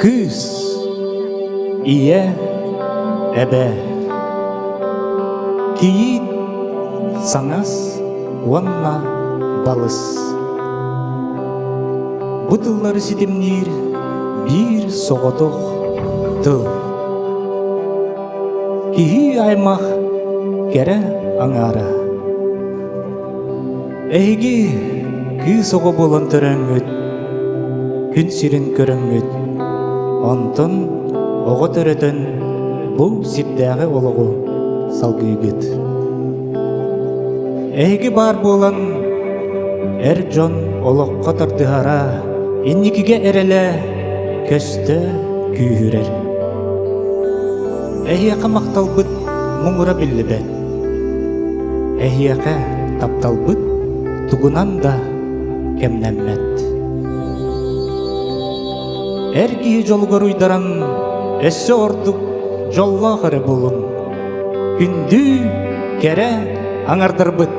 Kız, iye, ebe. Kiyit, sangas, vanna, balыс. Bu tılları sidimnir bir soğuduq tıl. Kihi aymaq kere аңара. Эйги күй соғы болын түрәңгіт, күн сирин көрәңгіт. Онтын оғы түретін бұл сипдәғі олығы салгүйгіт. Эйги бар болын әр жон олыққа тұрдығара, енникіге әрелі көсті күйірер. Әйеқі мақталбыт мұңыра білі бәт. Әйеқі тапталбыт тугунан да кемнәммәт. Әргі жолғыр уйдаран әсі ордық жолға қыры болың. Күнді кәрі аңардырбыт.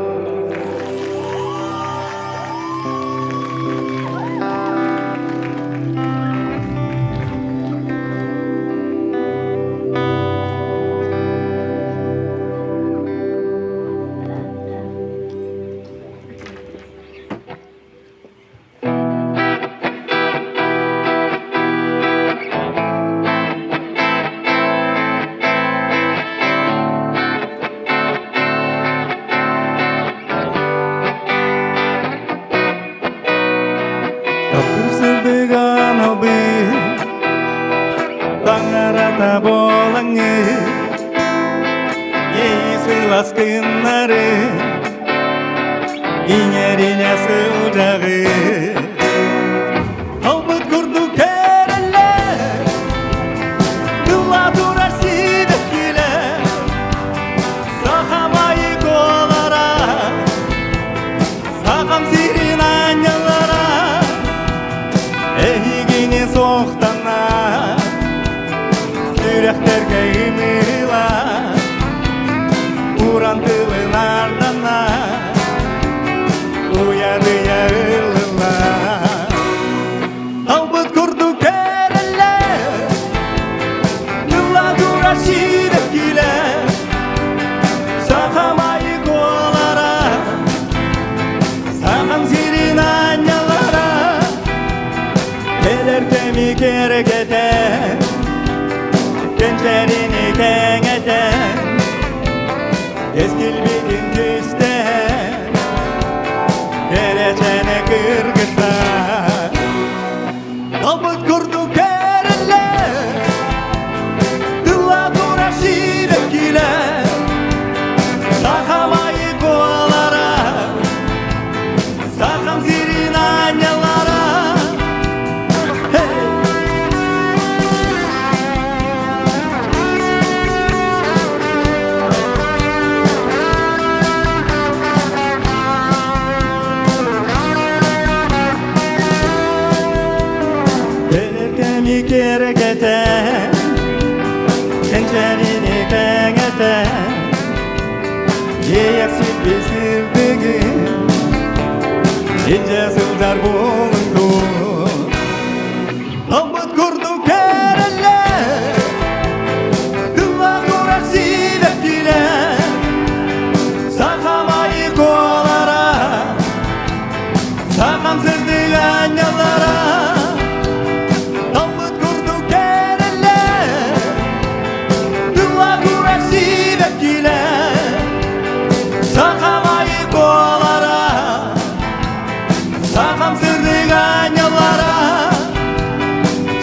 Kapısıdıgan obi Tangarata bolangı Yeğisilas kınları İnerine sılcağı Albıt kurdu kereller Kılla durar sidekkiler Sahamayı kolara Saham sirin anyalara Ehigini soğuktana Yüreklerge imila Uran tılın ardana Uyadıya ılına Albıt kurdu kereller Kılla durar şidekkiler Sahamayı kolara Saham sirin anyalara Elerkemi gerek eder Gençlerini kengeten Eskil bikin küster Geleceğine kırgıtlar Albıt kurdu kereller Kılla durar şidekkiler Sahamayı kovalara Saham sirin anyalara Gerek eten Gençlerini kengeten Yeyeksiz bir sevdiğin İnce sılcar bulundu Albıt kurdu kereller Kılla durar sidekkiler Sahamayı kolara Saham sırdık anyalara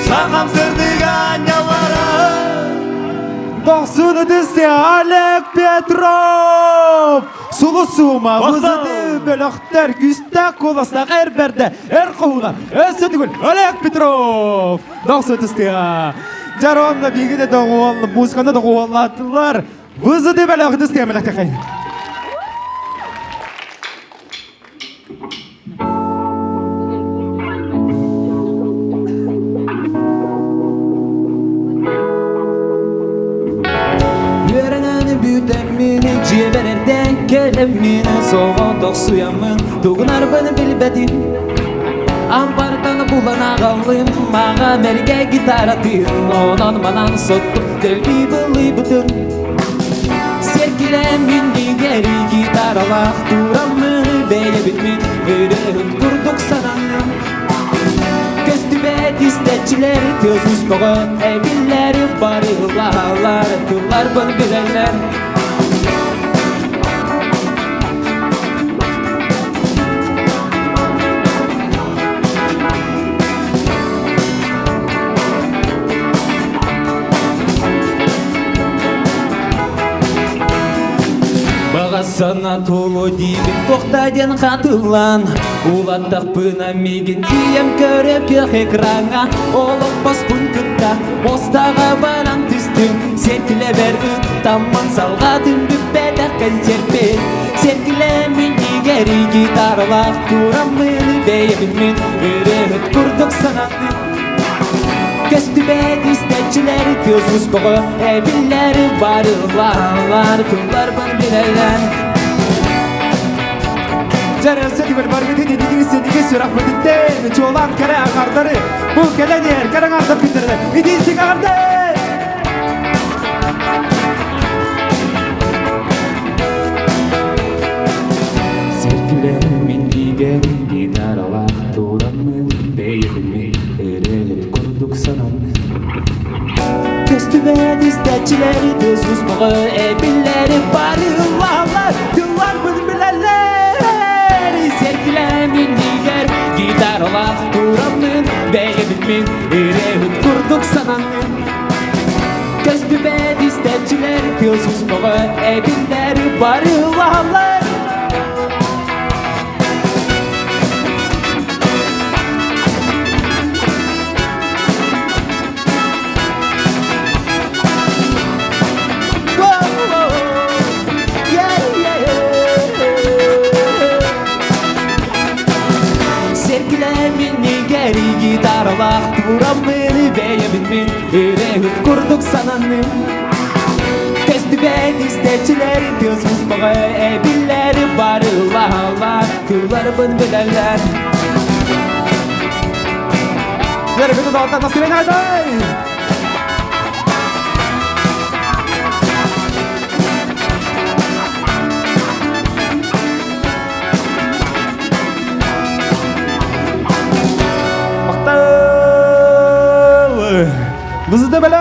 Saham sırdık anyalara Doqsunu dizse Alek Petrov Sulusuma vızıdı bölüqtер Güsta kolasına her berde Her kovuna Ösü tügül Alek Petrov Doqsunu dizse Jaronla bilgide doğuvallı Muskanda doğuvallattılar Vızıdı bölüqtер dizse Melekte kayın Büyütemini ciğerden kelemini soğuduq suyamın Tuğunar beni bilbedin Амбардан булан ағалым маға мерге гитара тыйын онан манан соттук делби былый бутын серкилем миндигери гитаралах турамын бейле битмин өрөт курдук сананы көстүбет истечилер төз успого эбиллери барылалар тулар бын билелер Бағасына толы дейбін тоқтаден қатылан Улаттақ пына меген ием көріп кеқ экранға Олық баспын күтта Остаға баран түстім Серкіле бер үттаман салғадым бүппәдәқ концертпен Серкіле мен дегері гитарлақ Турамын бейбінмен Үрет күрдік сананы Көстүбет истечилер көз успого эбиллери барылалар кулар бын билелер Жарысы дигер бар бит дигисе дигисе рахметтен чолан кара ағардары бұл келедер кара ағарды күндерде идисик ағарды Серкіле мен дигер гитаралақ турамын бейбінмен Үрет күрдік сананы Көстүбет истечилер көз успого эбиллери барылалар кулар бын билелер Серкіле мен дигер гитаралақ турамын бейбінмен Үрет күрдік сананы Көстүбет истечилер көз успого эбиллери барылалар Гитаралах турамын бейбінмен Үрет күрдік сананы Көстүбет истечилер көз успого эбиллери барылалар Кулар бын билелер Жарысы дауыттан насыбен айдай Бызды бәлі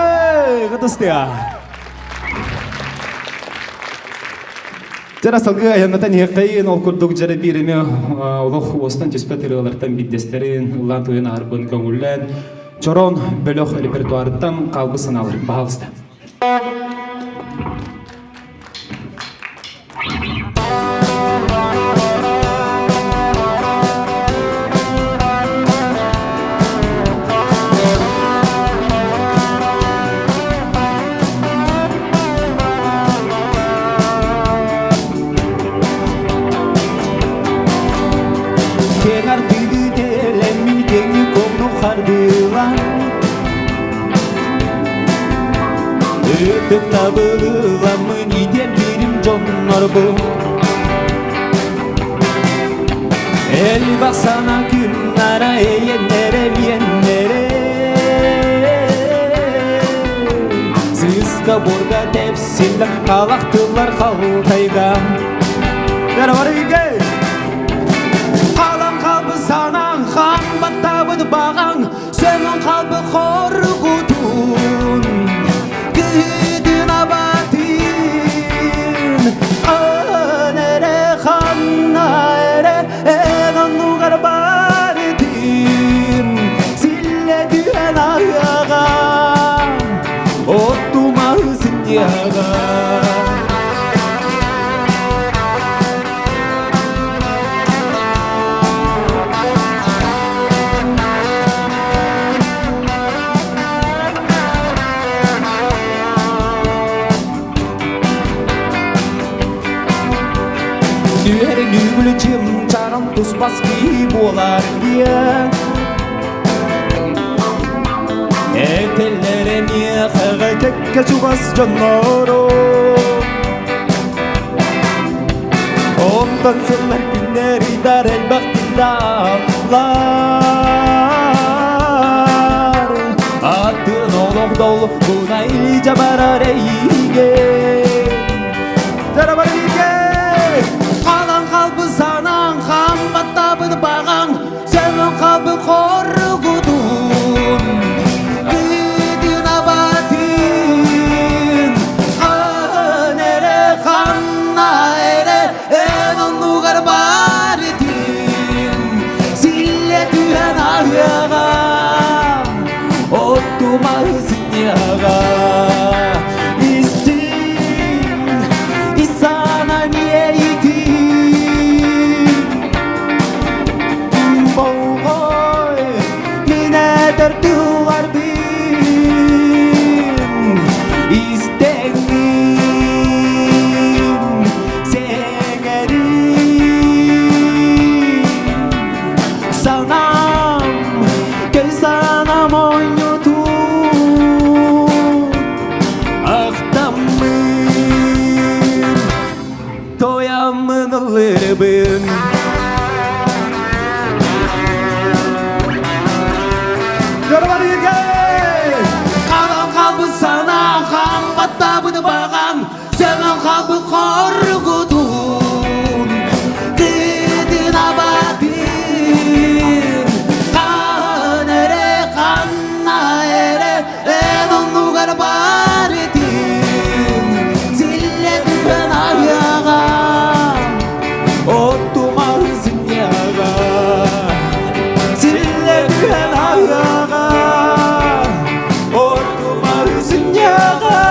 ғытыстыға Жара салғы аяңнатан еқайын ол күрдік жары биреме олық остан түспәтірі оларттан биддестерін ұлан тойын арбын көңіллән Чорон бөліқ репертуарыттан қалбы сыналыр бағалысты Өтіп табылыламын иден берім жоннор бұл Әл бақсана күн ара әйеннере биеннере Сызға борға тәпсілі қалақтылар қалтайға Бәрі бар үйге Қалан қалбы санаң қан баттабыды бағаң Сөнің қалбы қорғутун Gidin abatin Anere xanna ere Enannu garbaridin Sille dühen ayağa Ottuma hızın yağa Düğeri nübülücüm çaram tuspaz ki bolar diyen Etellere niye xeğe tekke çubas canları Ondan sırlar günler idar el baktin dağlar Attın oluq dolu buna iyice barar eygen Jarabar eygen Kalan kalbı sanan kan battabını bağan Senin kalbı korgudun Gidin abatin Kan ere kanna ere En onu garbaritin Sille dühen ahyaga Ottuma hızınyaga İstin İsana niye itin Boğoy Mine derdi var bin İstenim Segerim Sanam Göz sanam oynudum Ahtamın Toyamın ılırbın Jarabar eygen Kalan kalbı sana kan battabını bağan Senin kalbı korgudun Gidin abadin Kan ere kanna ere En onu garbar edin Zille düben ahyaga Ottuma hızın yaga Zille düben ahyaga Ottuma hızın yaga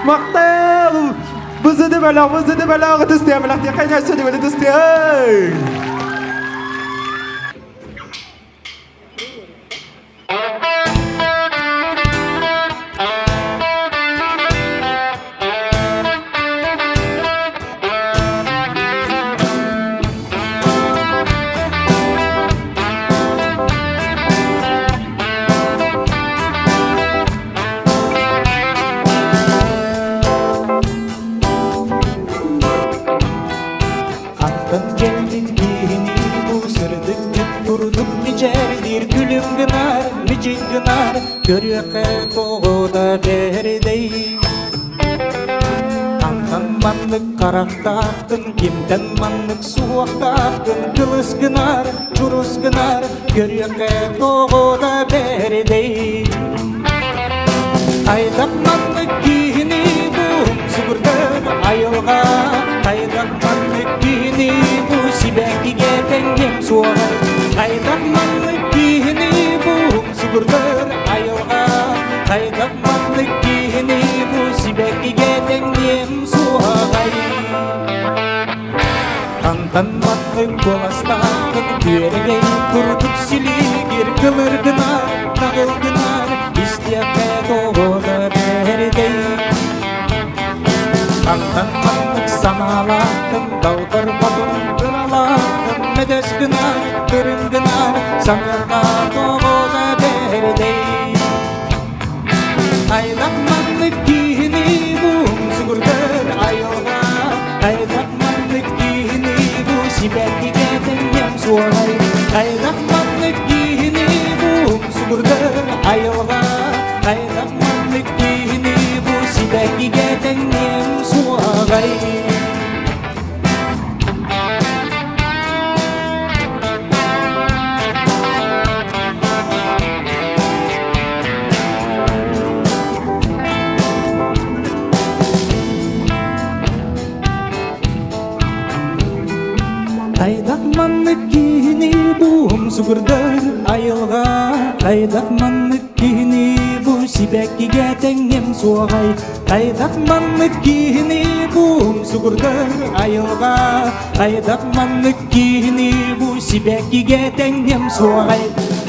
Maktel Bizi de bela Gıdıstaya Melaktiya kaynar söyle böyle dıstaya Аттан келдин кийини бул сырдык турдук мижердир күлүм гынар мижик гынар көрөкө тогода бердей Кантан мандык карактаактын кимден мандык суактаактын кылыс гынар журус гынар көрөкө тогода бердей Айдак мандык кийини бул сугурдын айылга Айдак мандык кийини бул сибекиге теңем суага Айдак мандык кийини бул сугурдын айылга Айдак мандык кийини бул сибекиге теңем суага Кантан мандык боластакын күйергей турдук силигир кылыр гынар нагыл гынар истияке тогода бердей Кантан мандык саналакын далгар бадын кыралакын медес гынар кырын гынар санырга тогода бердей Айдак мандык кийини бул сугурдыр айылга Айдак мандык кийини бул сибекиге теңем суагай Айдак мандык кийини бул сугурдыр айылга Айдак мандык кийини бул сибекиге теңем суагай Айдак мандык кийини бул сугурдыр айылга Айдак мандык кийини бул сибекиге теңем суагай Айдак мандык кийини бул сугурдыр айылга Айдак мандык кийини бул сибекиге теңем суагай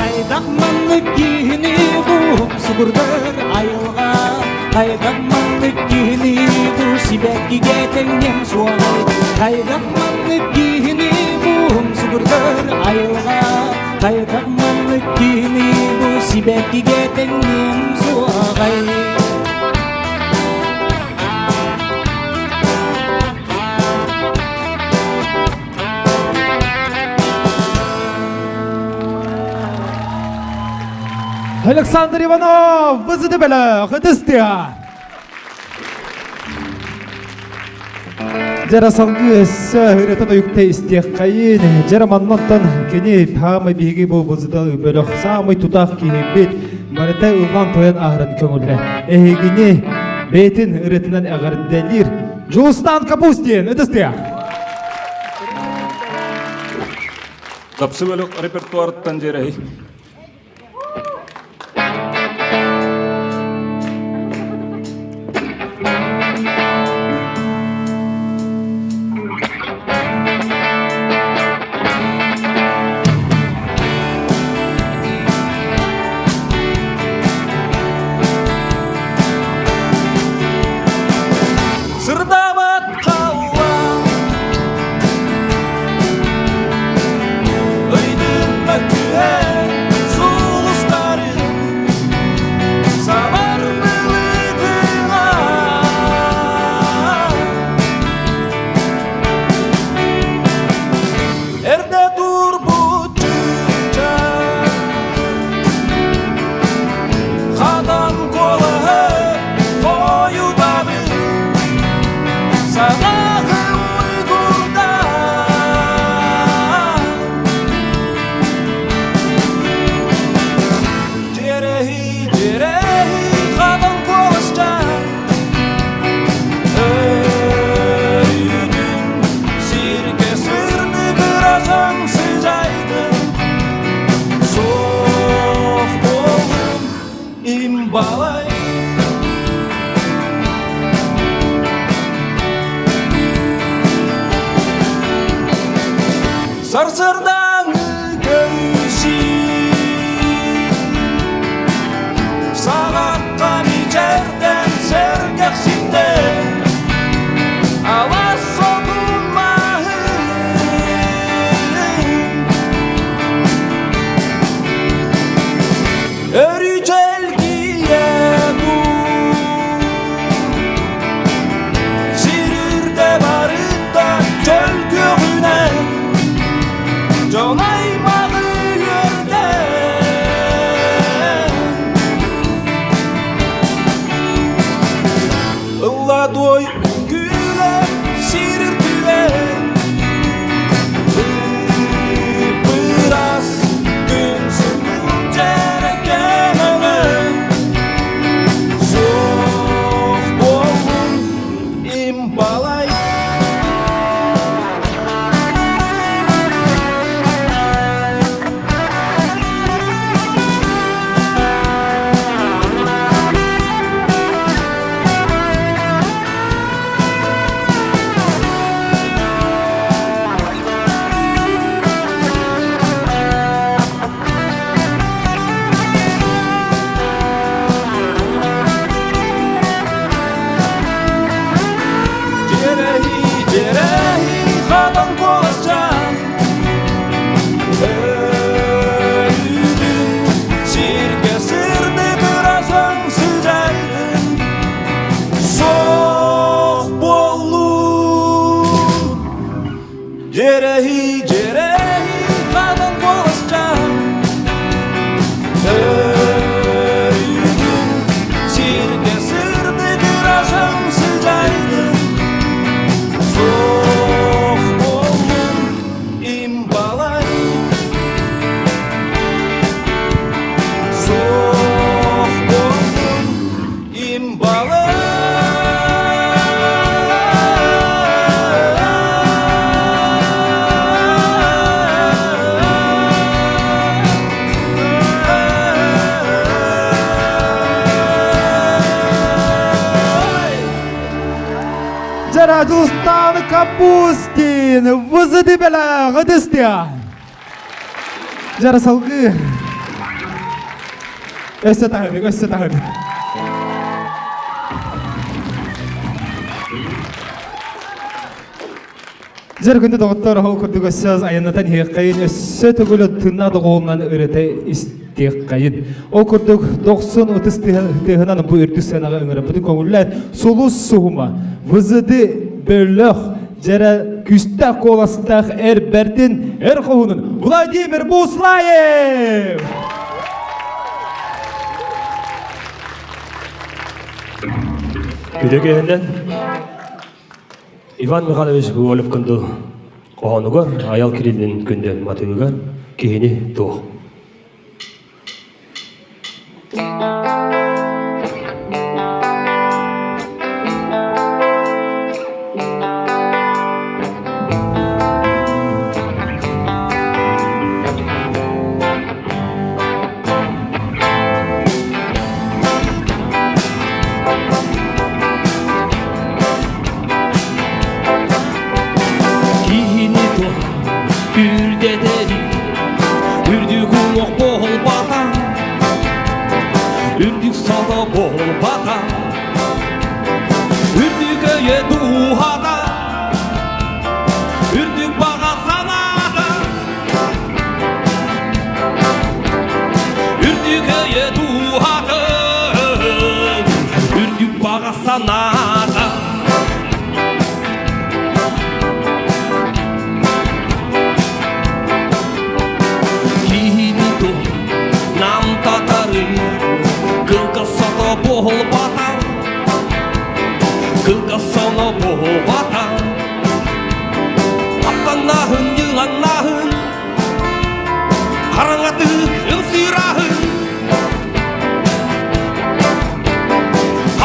Айдак мандык кийини бул сугурдыр айылга Айдак мандык кийини бул сибекиге теңем суагай Айдак мандык кийини бул сугурдыр айылга Айдак мандык кийини бул сибекиге теңем суагай Александр Иванов, вызыды белек, ыдыстыга. Жара салгы сөрөтө юкте истек кайын, жара маннантан кени тамы биги бу вызыды белек самый тутак кийбит, барыта улган тоян ахрын көңүлле. Эгини бетин ырытынан агырделир. Жулстан Капустин, ыдыстыга. Капсы бөлік репертуарыттан жерей. Sarsırdan göğüsü Sağaktan içerden sergeksinde Alas sokulmahın Örücel giye bu Sirirde barıda çöl göğüne Jonaymağı yerde Illa doy güle sirirtüle Biraz günsüz cerekene Soğuk bolun imbalay Cerehi cerehi kadın boğazcan Öğüdün sirke sırdı birazın sıcaydı Soğuk olun imbalay Soğuk olun imbalay Жулстан Капустин, вызыды белек, ыдыстыга. Жара салгы өссө тагыбек. Жер күнді доғыттар ол күрдік өссөз айынатан хеққайын өссө түгілі тынады қолынан өрете истеққайын. Ол күрдік 90-30 тығынан бұл үрді сәнаға өңірі бұды көңілләр сұлыс сұғыма, вызыды бөліқ, жара күстә қоластақ әрбәрден әр қоғының Владимир Буслаев! Күдөгенден Иван Михайлович Голуб күнді оғануғар аял кирилден күнден матығығар кейіні тоқ. Үрдетери, үрдік ұлық бол бата, үрдік сада бол бата, үрдік өйе дуғата, үрдік баға саната, үрдік өйе дуғата, үрдік баға саната. Кылгасана бол бата, кылгасана бол бата, аптаннахын, йыланнахын, қараңатық үнсирахын.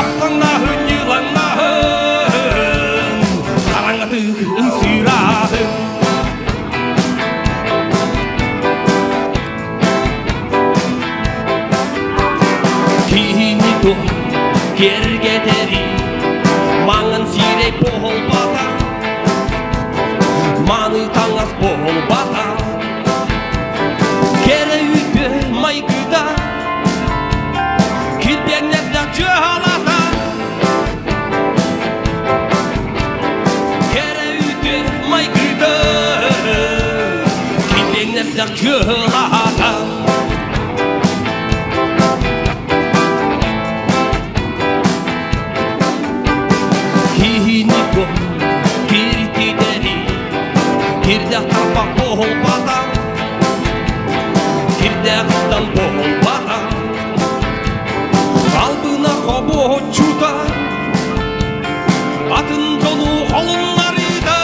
Аптаннахын, йыланнахын, қараңатық үнсирахын. Кергетери, маңын сирек бол бата, маны таңас бол бата, кере үйті майкыда, кирпеңнерді жығалата, кере үйті майкыда, кирпеңнерді жығалата. Кирдек тарпақ бол бата, кирдек ұстан бол бата, қалбына қобы чута, атын жолу қолын арыда.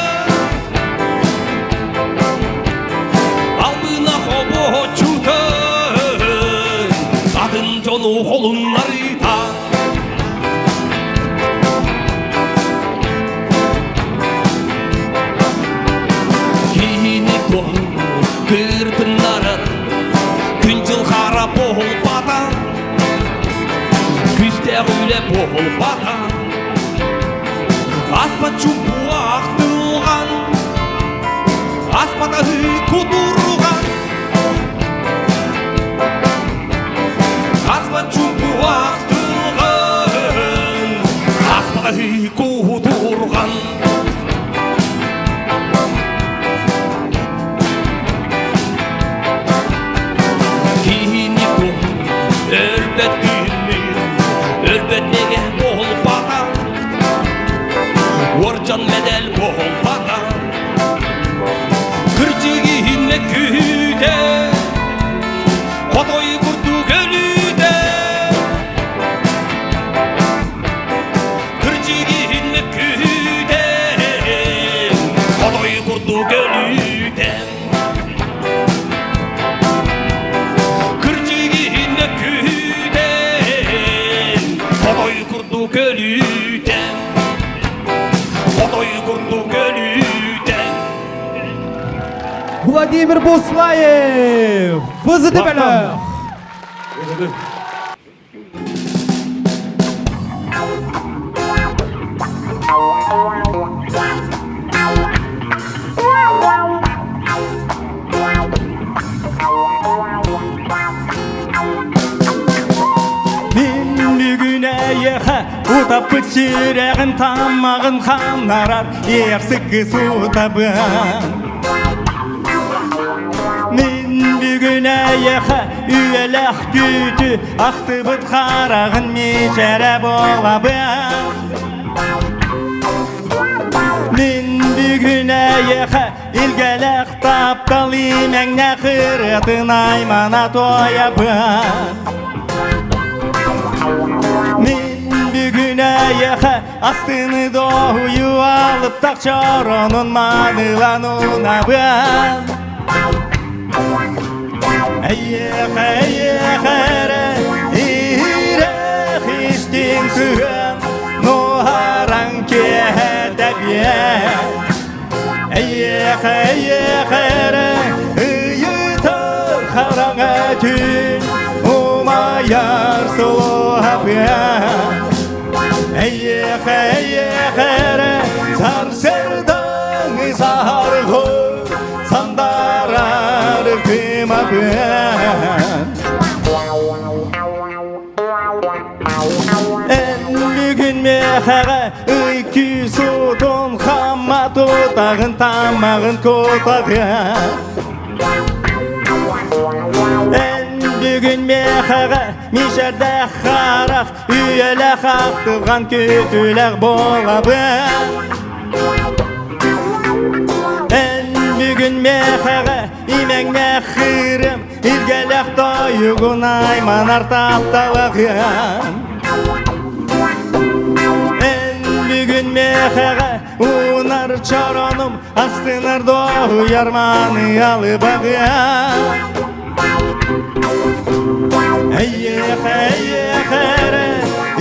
Қалбына қобы чута, атын жолу қолын арыда. Кыртынлары күнжыл қара бол бата, күзде күле бол бата, аспат чумпу ақтылған, аспата құтырған, аспат чумпу ақтылған, аспата құтырған. Өрбетнеге бол бата, оржан медел бол бата, кіржігі инне күйде, қотой күрді көліде. Кіржігі инне күйде, қотой күрді көліде. Владимир Буслаев, ВЗД Бәлі. Утап бүтшірегін тамағын қамнарар, епсікі сутабын. Мен бүгін әйеқі үйеләқ күті, ақты бұт қарағын мешәрі болабын. Мен бүгін әйеқі илгеләқ тапталы мәңнә қырытын аймана тоябын. Бүгін Бүгінәйеқі астыны доғыю алып тақчаронын манылануна бән Әйеқәрі ирек істен сүген Нұғаран кәдәбен Әйеқәрі үйітір қараңа түн Умаяр сұлуға бән Әйеқәрі сарсырдан сарғы Сандарар кыма бән Бүгін меқаға үйкі сұтын Қамма тұтағын тамағын көтағын Бүгін меқаға мишәрді қарақ Үйелі қақтылған көтілік болабын Бүгін меқаға имәңне қырым Илгелек тойығын айман артапталығын Бүгін меқаға унар чароным Астынар доғы ярманы алыбағын Әйеқәрі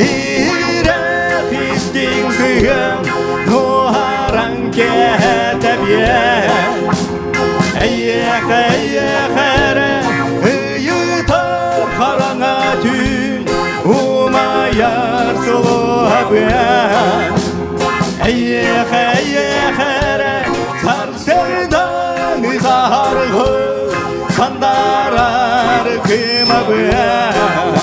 ирек істен сүйім Нұғаран кәтәбен Әйеқәрі үйітір қараңа түн Умаяр сұлуға бән Әйеқәрі сарсырдан сарғы Сандарар кыма бән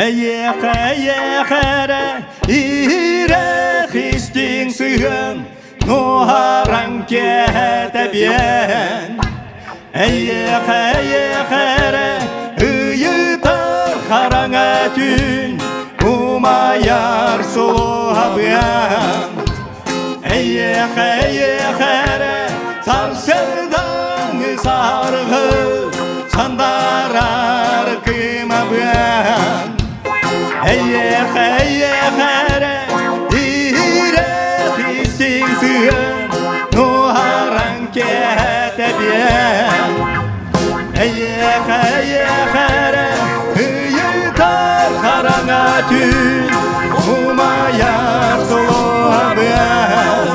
Әйеқәрі ирек істен сүйін Нұғаран кәтәбен Әйеқәрі үйітір қараңа түн Умаяр сұлуға бән Әйеқәрі сарсырдан сарғы Сандарар кыма бән Әйеқәрі ирек істен сүйін Нұғаран кәтәбен Әйеқәрі үйітір қараңа түн Умаяр сұлуға бән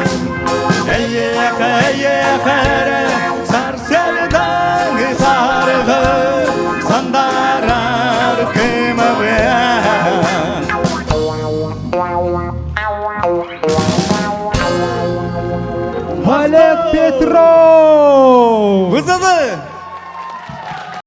Әйеқәрі сарсырдан сарғы Сандарар кыма бән Олег Петров